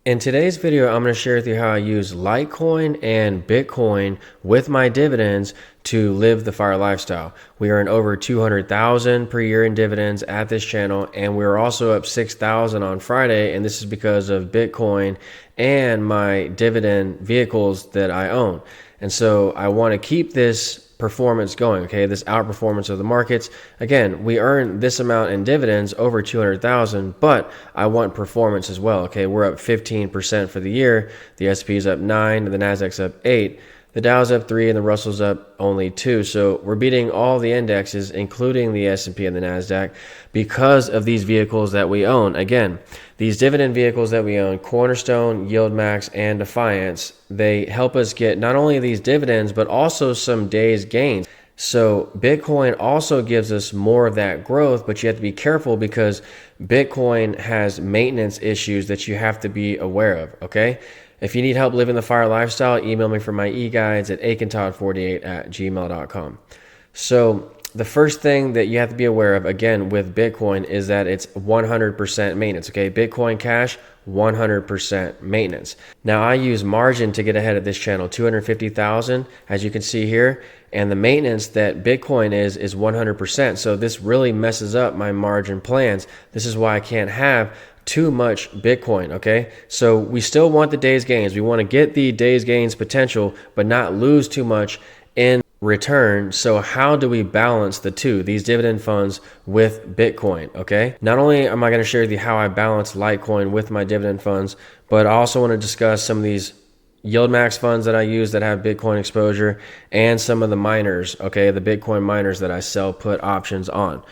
In today's video, I'm going to share with you how I use Litecoin and Bitcoin with my dividends to live the FIRE lifestyle. We earn over 200,000 per year in dividends at this channel, and we are also up 6,000 on Friday, and this is because of Bitcoin and my dividend vehicles that I own. And so I want to keep this performance going, okay, this outperformance of the markets. Again, we earn this amount in dividends, over 200,000, but I want performance as well, okay? We're up 15% for the year. The S&P is up 9, the Nasdaq's up 8, the Dow's up 3, and the Russell's up only 2. So we're beating all the indexes, including the S&P and the Nasdaq, because of these vehicles that we own. Again, these dividend vehicles that we own, Cornerstone, YieldMax, and Defiance, they help us get not only these dividends, but also some days gains. So Bitcoin also gives us more of that growth, but you have to be careful because Bitcoin has maintenance issues that you have to be aware of, okay? If you need help living the FIRE lifestyle, email me for my e-guides at akintodd48@gmail.com. So the first thing that you have to be aware of, again, with Bitcoin is that it's 100% maintenance, okay? Bitcoin Cash, 100% maintenance. Now, I use margin to get ahead of this channel, 250,000, as you can see here, and the maintenance that Bitcoin is 100%. So this really messes up my margin plans. This is why I can't have too much Bitcoin, okay? So we still want the day's gains. We want to get the day's gains potential, but not lose too much in return. So how do we balance the two, these dividend funds with Bitcoin, okay? Not only am I going to share with you how I balance Litecoin with my dividend funds, but I also want to discuss some of these YieldMax funds that I use that have Bitcoin exposure and some of the miners, okay? The Bitcoin miners that I sell put options on,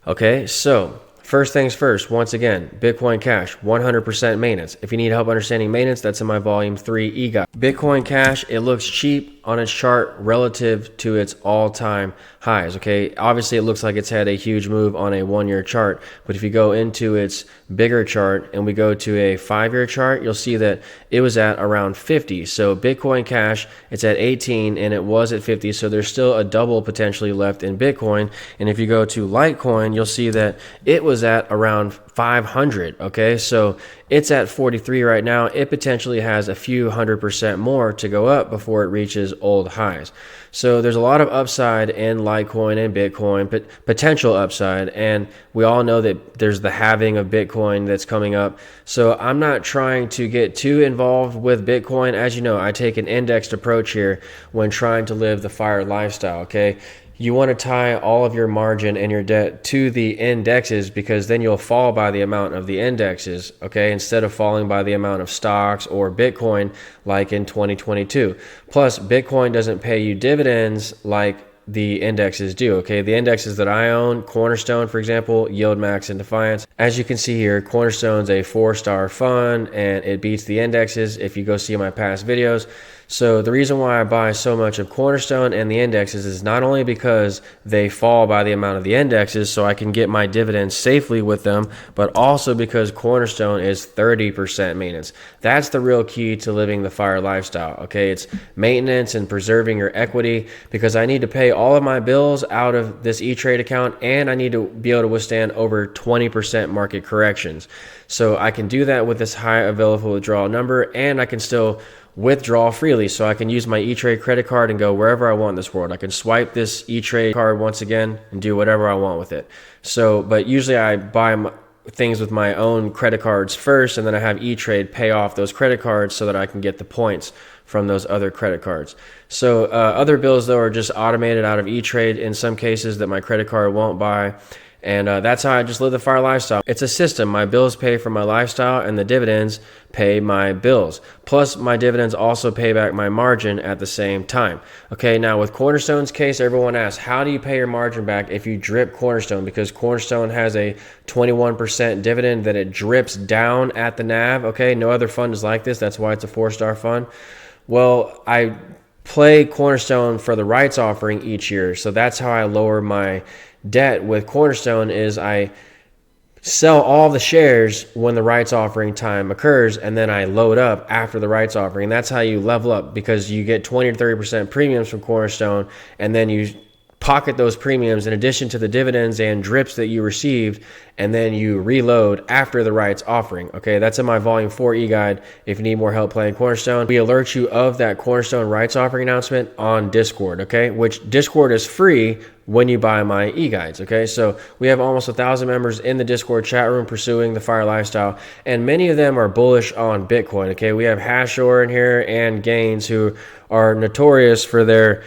okay? So first things first, once again, Bitcoin Cash, 100% maintenance. If you need help understanding maintenance, that's in my volume 3 e-guide. Bitcoin Cash, it looks cheap on its chart relative to its all-time highs, okay? Obviously, it looks like it's had a huge move on a 1-year chart, but if you go into its bigger chart and we go to a 5-year chart, you'll see that it was at around 50. So Bitcoin Cash, it's at 18 and it was at 50, so there's still a double potentially left in Bitcoin. And if you go to Litecoin, you'll see that it was at around 500, okay? So it's at 43 right now. It potentially has a few 100% more to go up before it reaches old highs. So there's a lot of upside in Litecoin and Bitcoin, but potential upside. And we all know that there's the halving of Bitcoin that's coming up. So I'm not trying to get too involved with Bitcoin. As you know, I take an indexed approach here when trying to live the FIRE lifestyle, okay? You want to tie all of your margin and your debt to the indexes because then you'll fall by the amount of the indexes, okay, instead of falling by the amount of stocks or Bitcoin like in 2022. Plus, Bitcoin doesn't pay you dividends like the indexes do, okay? The indexes that I own, Cornerstone, for example, YieldMax and Defiance. As you can see here, Cornerstone's a 4-star fund and it beats the indexes if you go see my past videos. So the reason why I buy so much of Cornerstone and the indexes is not only because they fall by the amount of the indexes so I can get my dividends safely with them, but also because Cornerstone is 30% maintenance. That's the real key to living the FIRE lifestyle, okay? It's maintenance and preserving your equity because I need to pay all of my bills out of this E-Trade account and I need to be able to withstand over 20% market corrections. So I can do that with this high available withdrawal number and I can still withdraw freely, so I can use my E-Trade credit card and go wherever I want in this world. I can swipe this E-Trade card once again and do whatever I want with it. So, but usually I buy things with my own credit cards first, and then I have E-Trade pay off those credit cards so that I can get the points from those other credit cards. So other bills, though, are just automated out of E-Trade in some cases that my credit card won't buy. And that's how I just live the FIRE lifestyle. It's a system. My bills pay for my lifestyle and the dividends pay my bills. Plus my dividends also pay back my margin at the same time. Okay, now with Cornerstone's case, everyone asks, how do you pay your margin back if you drip Cornerstone? Because Cornerstone has a 21% dividend that it drips down at the NAV. Okay, no other fund is like this. That's why it's a 4-star fund. Well, I play Cornerstone for the rights offering each year. So that's how I lower my debt with Cornerstone is I sell all the shares when the rights offering time occurs and then I load up after the rights offering. And that's how you level up because you get 20 to 30% premiums from Cornerstone and then you pocket those premiums in addition to the dividends and drips that you received, and then you reload after the rights offering. Okay, that's in my volume 4 e-guide if you need more help playing Cornerstone. We alert you of that Cornerstone rights offering announcement on Discord, okay, which Discord is free when you buy my e-guides. Okay, so we have almost 1,000 members in the Discord chat room pursuing the FIRE lifestyle, and many of them are bullish on Bitcoin. Okay, we have Hashor in here and Gaines, who are notorious for their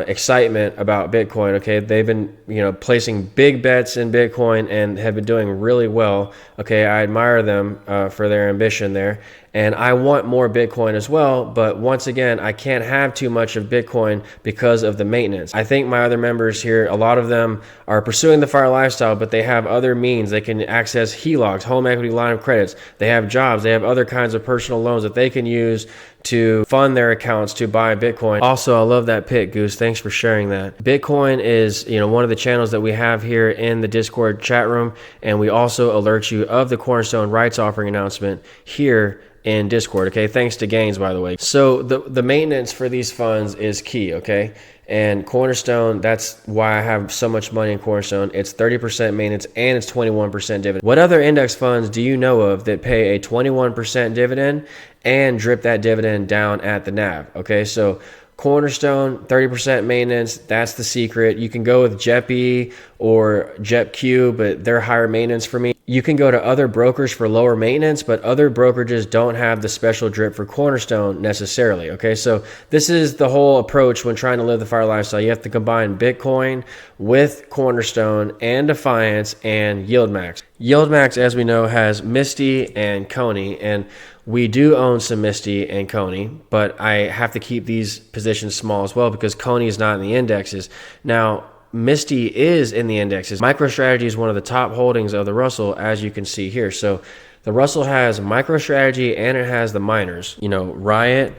excitement about Bitcoin. Okay, they've been placing big bets in Bitcoin and have been doing really well. Okay, I admire them for their ambition there, and I want more Bitcoin as well. But once again, I can't have too much of Bitcoin because of the maintenance. I think my other members here, a lot of them are pursuing the FIRE lifestyle, but they have other means. They can access HELOCs, home equity line of credits. They have jobs. They have other kinds of personal loans that they can use to fund their accounts to buy Bitcoin. Also, I love that pick, Goose. Thanks for sharing that. Bitcoin is, one of the channels that we have here in the Discord chat room, and we also alert you of the Cornerstone rights offering announcement here in Discord. Okay, thanks to Gaines, by the way. So the maintenance for these funds is key. Okay, and Cornerstone, that's why I have so much money in Cornerstone. It's 30% maintenance and it's 21% dividend. What other index funds do you know of that pay a 21% dividend and drip that dividend down at the NAV? Okay, so Cornerstone, 30% maintenance, that's the secret. You can go with JEPI or JEPQ, but they're higher maintenance for me. You can go to other brokers for lower maintenance, but other brokerages don't have the special drip for Cornerstone necessarily. Okay, so this is the whole approach when trying to live the FIRE lifestyle. You have to combine Bitcoin with Cornerstone and Defiance and YieldMax. YieldMax, as we know, has Misty and Coney, and we do own some Misty and Coney, but I have to keep these positions small as well because Coney is not in the indexes. Now, Misty is in the indexes. MicroStrategy is one of the top holdings of the Russell, as you can see here. So the Russell has MicroStrategy and it has the miners, Riot,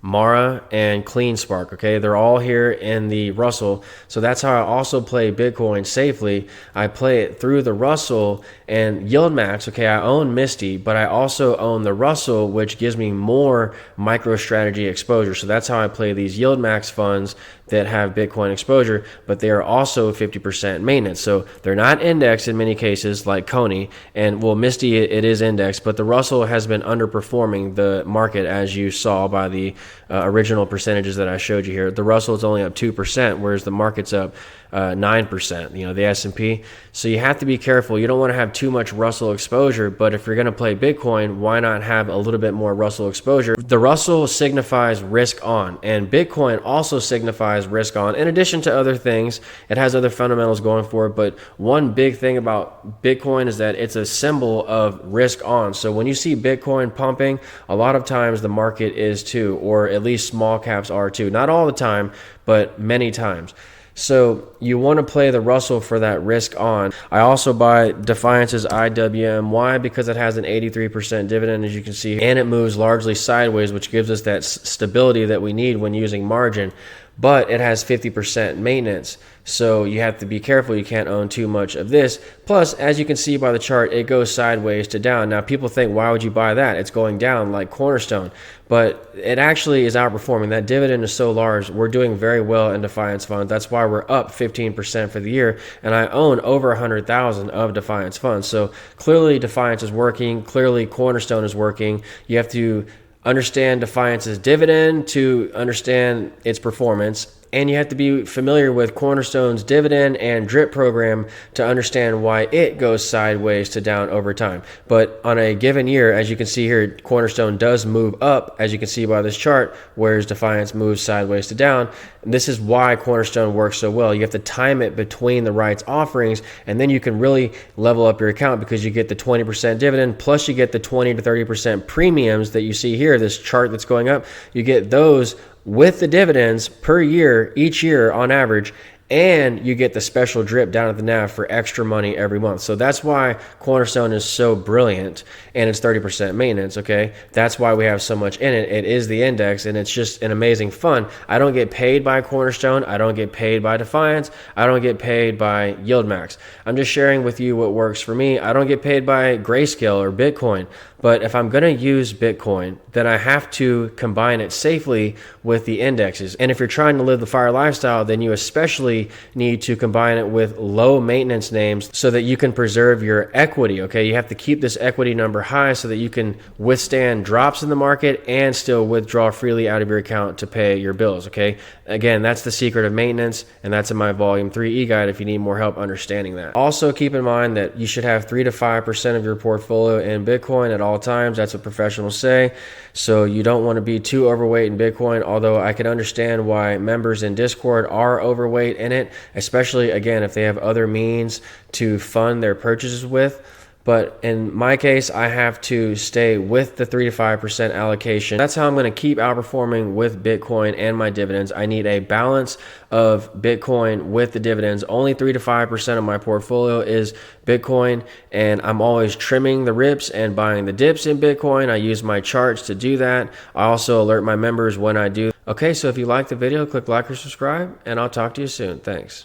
Mara, and CleanSpark. Okay, they're all here in the Russell. So that's how I also play Bitcoin safely. I play it through the Russell and YieldMax. Okay, I own Misty, but I also own the Russell, which gives me more MicroStrategy exposure. So that's how I play these YieldMax funds that have Bitcoin exposure, but they are also 50% maintenance. So they're not indexed in many cases like Coney, and well, Misty, it is indexed, but the Russell has been underperforming the market, as you saw by the original percentages that I showed you here. The Russell is only up 2%, whereas the market's up 9%, the S&P. So you have to be careful. You don't want to have too much Russell exposure, but if you're going to play Bitcoin, why not have a little bit more Russell exposure? The Russell signifies risk on, and Bitcoin also signifies risk on. In addition to other things, it has other fundamentals going for it, but one big thing about Bitcoin is that it's a symbol of risk on. So when you see Bitcoin pumping, a lot of times the market is too, or at least small caps are too. Not all the time, but many times. So you want to play the Russell for that risk on. I also buy Defiance's IWMY because it has an 83% dividend, as you can see, and it moves largely sideways, which gives us that stability that we need when using margin. But it has 50% maintenance, so you have to be careful. You can't own too much of this. Plus, as you can see by the chart, it goes sideways to down. Now, people think, why would you buy that? It's going down like Cornerstone, but it actually is outperforming. That dividend is so large. We're doing very well in Defiance funds. That's why we're up 15% for the year, and I own over 100,000 of Defiance funds. So clearly, Defiance is working. Clearly, Cornerstone is working. You have to understand Defiance's dividend to understand its performance, and you have to be familiar with Cornerstone's dividend and drip program to understand why it goes sideways to down over time. But on a given year, as you can see here, Cornerstone does move up, as you can see by this chart, whereas Defiance moves sideways to down. And this is why Cornerstone works so well. You have to time it between the rights offerings, and then you can really level up your account because you get the 20% dividend, plus you get the 20 to 30% premiums that you see here, this chart that's going up. You get those with the dividends per year, each year on average, and you get the special drip down at the NAV for extra money every month. So that's why Cornerstone is so brilliant, and it's 30% maintenance, okay? That's why we have so much in it. It is the index, and it's just an amazing fun. I don't get paid by Cornerstone. I don't get paid by Defiance. I don't get paid by YieldMax. I'm just sharing with you what works for me. I don't get paid by Greyscale or Bitcoin. But if I'm going to use Bitcoin, then I have to combine it safely with the indexes. And if you're trying to live the FIRE lifestyle, then you especially need to combine it with low maintenance names so that you can preserve your equity. Okay, you have to keep this equity number high so that you can withstand drops in the market and still withdraw freely out of your account to pay your bills. Okay, again, that's the secret of maintenance, and that's in my volume 3 e-guide if you need more help understanding that. Also keep in mind that you should have 3 to 5% of your portfolio in Bitcoin at all times. That's what professionals say. So you don't want to be too overweight in Bitcoin, although I can understand why members in Discord are overweight in it, especially again if they have other means to fund their purchases with. But in my case, I have to stay with the 3 to 5% allocation. That's how I'm going to keep outperforming with Bitcoin and my dividends. I need a balance of Bitcoin with the dividends. Only 3 to 5% of my portfolio is Bitcoin, and I'm always trimming the rips and buying the dips in Bitcoin. I use my charts to do that. I also alert my members when I do. Okay, so if you like the video, click like or subscribe, and I'll talk to you soon. Thanks.